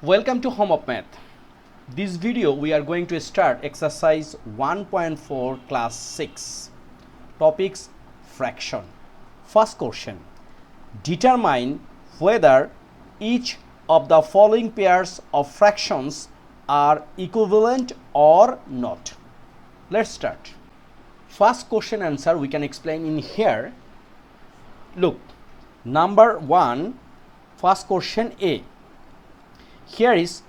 Welcome to Home of Math. This video we are going to start exercise 1.4 class 6 topics fraction. First question, determine whether each of the following pairs of fractions are equivalent or not. Let's start. First question answer we can explain in here. Look, number 1, first question A. Here is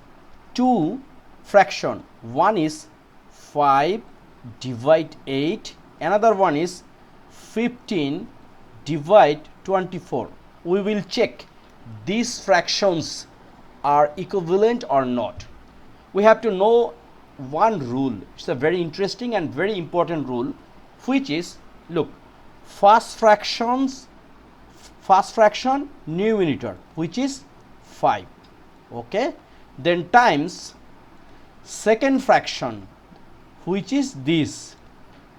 two fraction. One is 5 divide 8. Another one is 15 divide 24. We will check these fractions are equivalent or not. We have to know one rule. It's a very interesting and very important rule, which is, look, first fraction numerator, which is 5. Okay, then times second fraction, which is this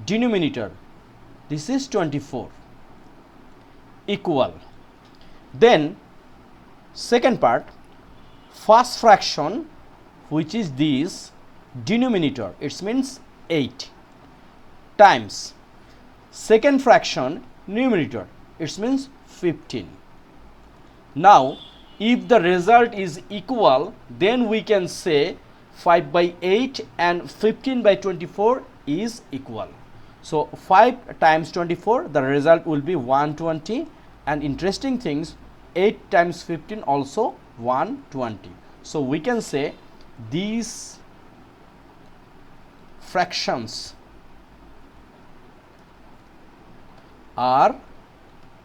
denominator, this is 24, equal. Then second part, first fraction, which is this denominator, it means 8, times second fraction numerator, it means 15. Now if the result is equal, then we can say 5 by 8 and 15 by 24 is equal. So 5 times 24, the result will be 120, and interesting things, 8 times 15 also 120. So we can say these fractions are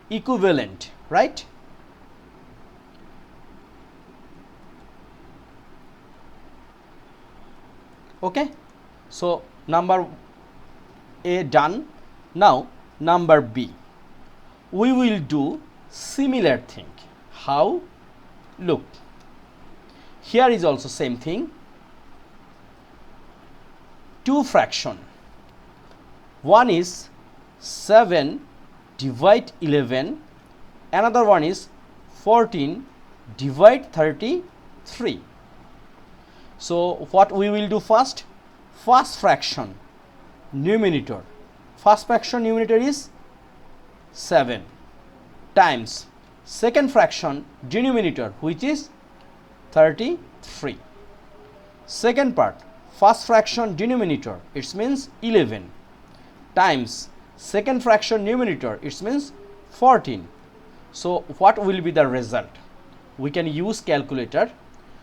equivalent, right? Okay, so number A done. Now number B, we will do similar thing. How? Look, here is also same thing. Two fraction. One is 7 divide 11. Another one is 14 divide 33. So what we will do first? First fraction numerator. First fraction numerator is 7 times second fraction denominator, which is 33. Second part, first fraction denominator, it means 11, times second fraction numerator, it means 14. So what will be the result? We can use calculator.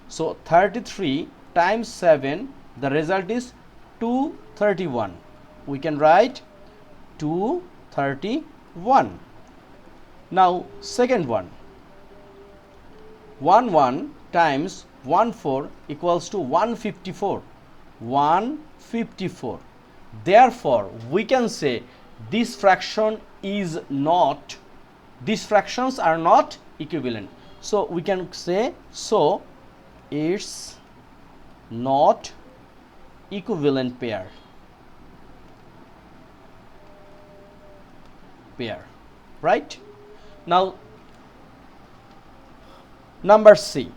So 33 times 7, the result is 231. We can write 231. Now second one, 1 times 1 equals to 154. 154. Therefore we can say this fraction is not, these fractions are not equivalent. So we can say, so it's not equivalent pair. Right? Now number C.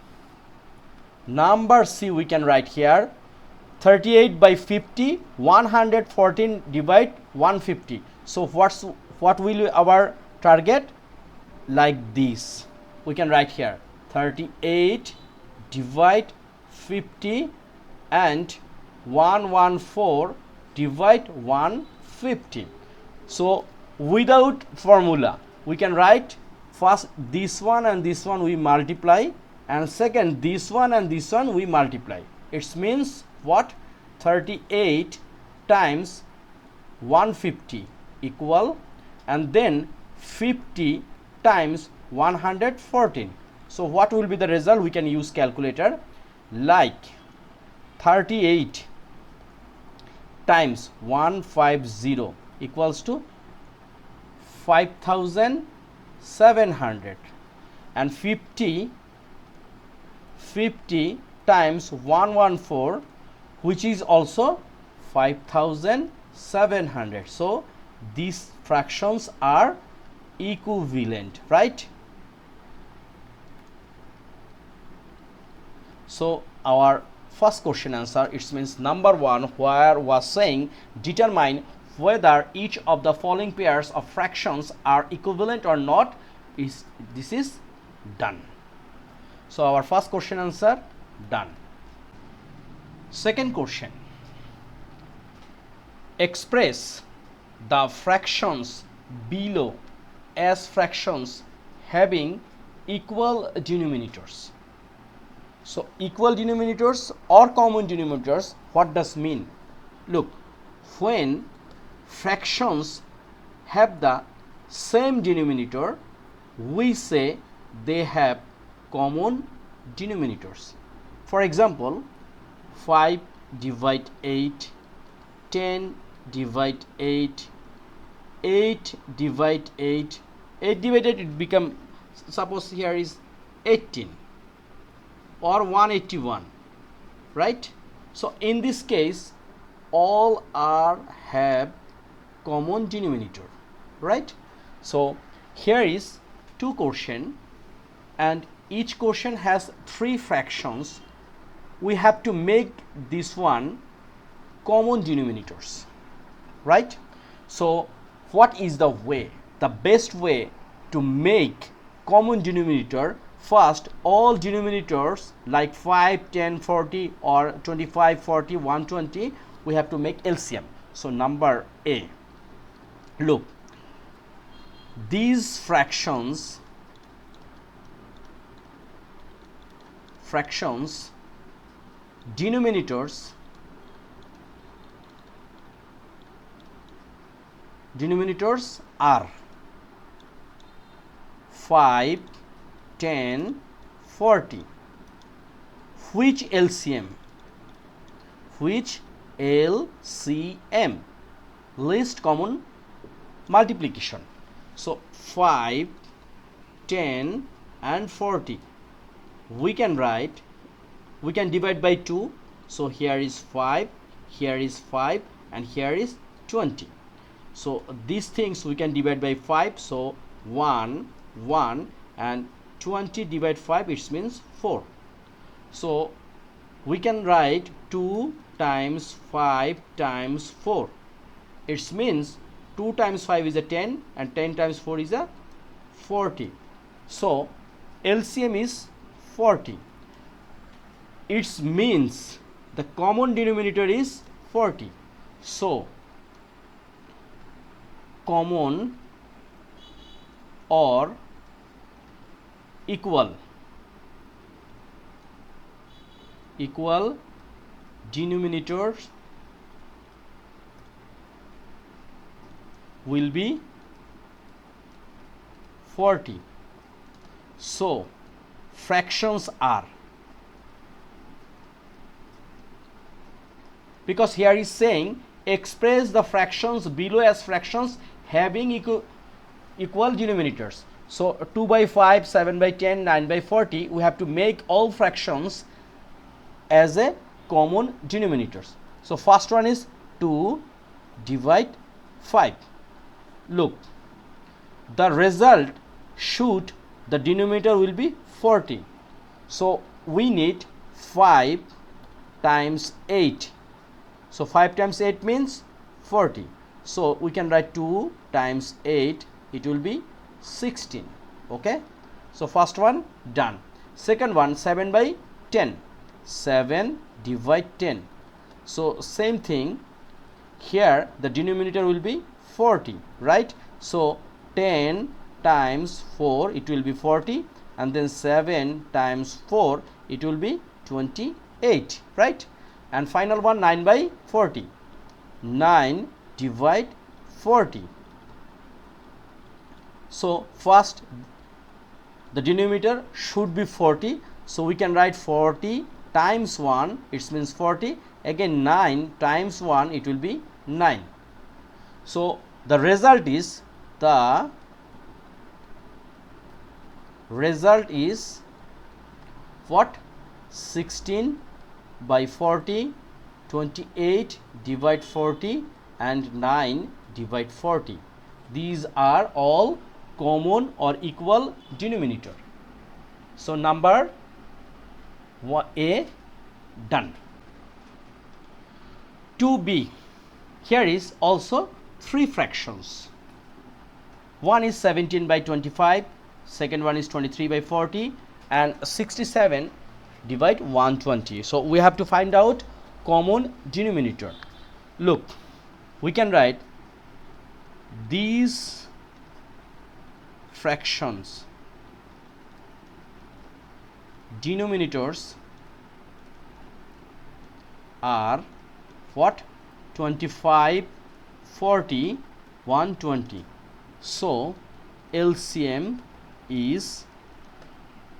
Number C we can write here 38 by 50, 114 divide 150. So what will be our target? Like this. We can write here 38 divide 50 and 114 divide 150. So without formula we can write first this one and this one we multiply, and second this one and this one we multiply. It means what? 38 times 150 equal, and then 50 times 114. So what will be the result? We can use calculator. Like 38 times 150 equals to 5700, and 50 times 114, which is also 5700. So these fractions are equivalent, right? So our first question answer, it means number 1, where was saying determine whether each of the following pairs of fractions are equivalent or not. This is done. So our first question answer done. Second question, express the fractions below as fractions having equal denominators. So equal denominators or common denominators, what does mean? Look, when fractions have the same denominator, we say they have common denominators. For example, 5 divide 8, 10 divide 8, 8 divide 8, 8 divided it become, suppose here is 18 or 181, right? So in this case all are have common denominator, right? So here is two question and each question has 3 fractions. We have to make this one common denominators, right? So what is the way, the best way to make common denominator? First, all denominators like 5, 10, 40 or 25, 40, 120, we have to make LCM. So number A, look, these fractions denominators are 5, 10, 40. Which LCM? Least common multiplication. So 5, 10 and 40. We can divide by 2. So here is 5, here is 5 and here is 20. So these things we can divide by 5. So 1 and 20 divide 5, it means 4. So we can write 2 times 5 times 4. It means 2 times 5 is a 10 and 10 times 4 is a 40. So LCM is 40. It means the common denominator is 40. So common or equal denominators will be 40. So fractions are, because here is saying express the fractions below as fractions having equal denominators. So 2 by 5, 7 by 10, 9 by 40, we have to make all fractions as a common denominators. So first one is 2 divide 5. Look, the result should, the denominator will be 40. So we need 5 times 8. So 5 times 8 means 40. So we can write 2 times 8, it will be 16. Okay, so first one done. Second one, 7 by 10. 7 divide 10. So same thing, here the denominator will be 40, right? So 10 times 4, it will be 40, and then 7 times 4, it will be 28, right? And final one, 9 by 40. 9 divide 40. So first the denominator should be 40. So we can write 40 times 1, it means 40. Again 9 times 1, it will be 9. So the result is what? 16 by 40, 28 divide 40 and 9 divide 40. These are all common or equal denominator. So number A, done. 2b, here is also 3 fractions. One is 17 by 25, second one is 23 by 40, and 67 divide 120. So we have to find out common denominator. Look, we can write these fractions denominators are what? 25, 40, 120. So LCM is,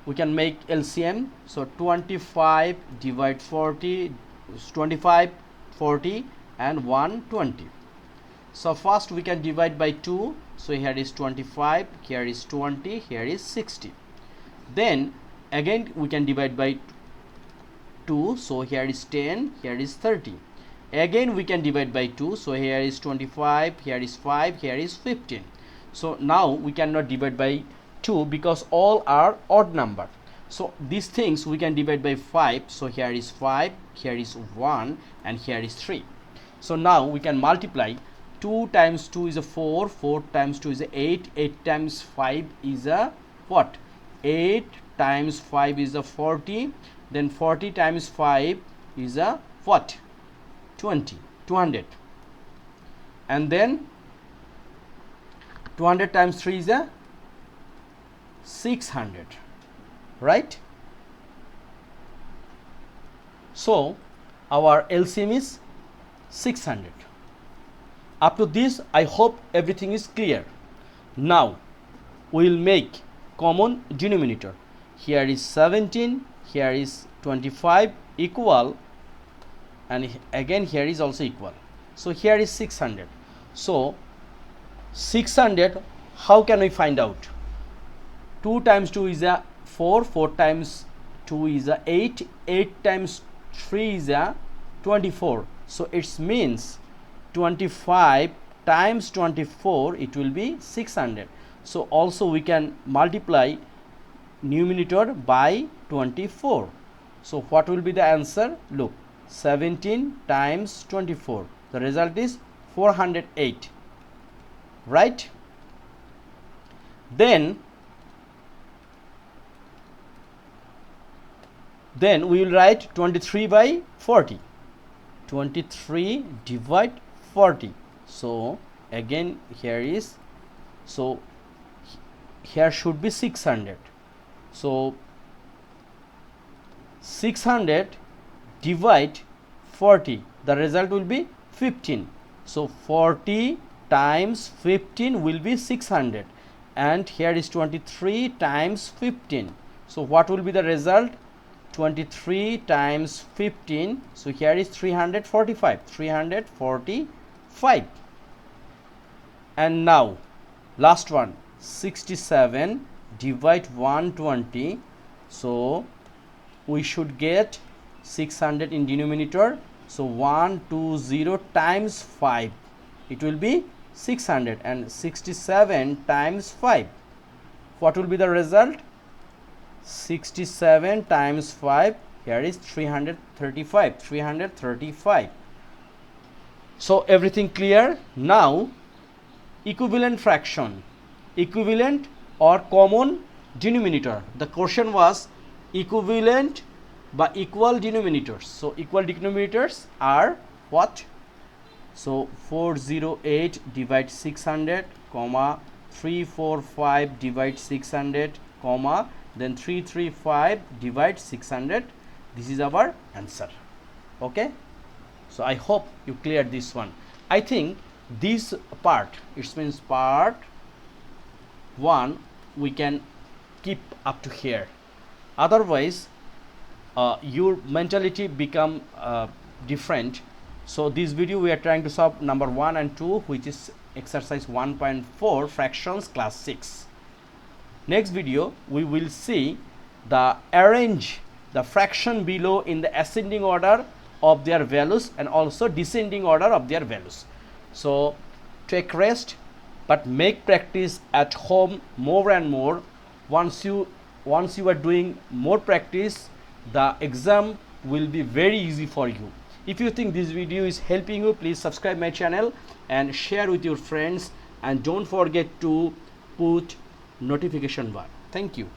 we can make LCM, so 25 divide 40, 25, 40 and 120. So first we can divide by 2, so here is 25, here is 20, here is 60. Then again we can divide by 2, so here is 10, here is 30. Again we can divide by 2, so here is 25, here is 5, here is 15. So now we cannot divide by 2 because all are odd number. So these things we can divide by 5, so here is 5, here is 1 and here is 3. So now we can multiply. 2 times 2 is a 4, 4 times 2 is a 8, 8 times 5 is a what? 8 times 5 is a 40, then 40 times 5 is a what? 20, 200. And then 200 times 3 is a 600, right? So our LCM is 600. Up to this, I hope everything is clear. Now we will make common denominator. Here is 17, here is 25 equal, and again here is also equal. So here is 600. So 600, how can we find out? 2 times 2 is a 4, 4 times 2 is a 8, 8 times 3 is a 24. So it means 25 times 24, it will be 600. So also we can multiply numerator by 24. So what will be the answer? Look, 17 times 24, the result is 408, right? Then we will write 23 by 40. 23 divide 40. So again here is, so here should be 600. So 600 divide 40, the result will be 15. So 40 times 15 will be 600, and here is 23 times 15. So what will be the result? 23 times 15, so here is 345. And now last one, 67 divide 120. So we should get 600 in denominator, so 120 times 5, it will be 600, and 67 times 5, what will be the result? 67 times 5, here is 335. So everything clear? Now equivalent fraction, equivalent or common denominator. The question was equivalent by equal denominators. So equal denominators are what? So 408 divide 600, comma 345 divide 600, comma then 335 divide 600. This is our answer. Okay, so I hope you cleared this one. I think this part, it means part 1, we can keep up to here. Otherwise your mentality become different. So this video we are trying to solve number 1 and 2, which is exercise 1.4 fractions class 6. Next video we will see the arrange the fraction below in the ascending order of their values and also descending order of their values. So take rest, but make practice at home more and more. Once you are doing more practice, the exam will be very easy for you. If you think this video is helping you, please subscribe my channel and share with your friends, and don't forget to put notification bar. Thank you.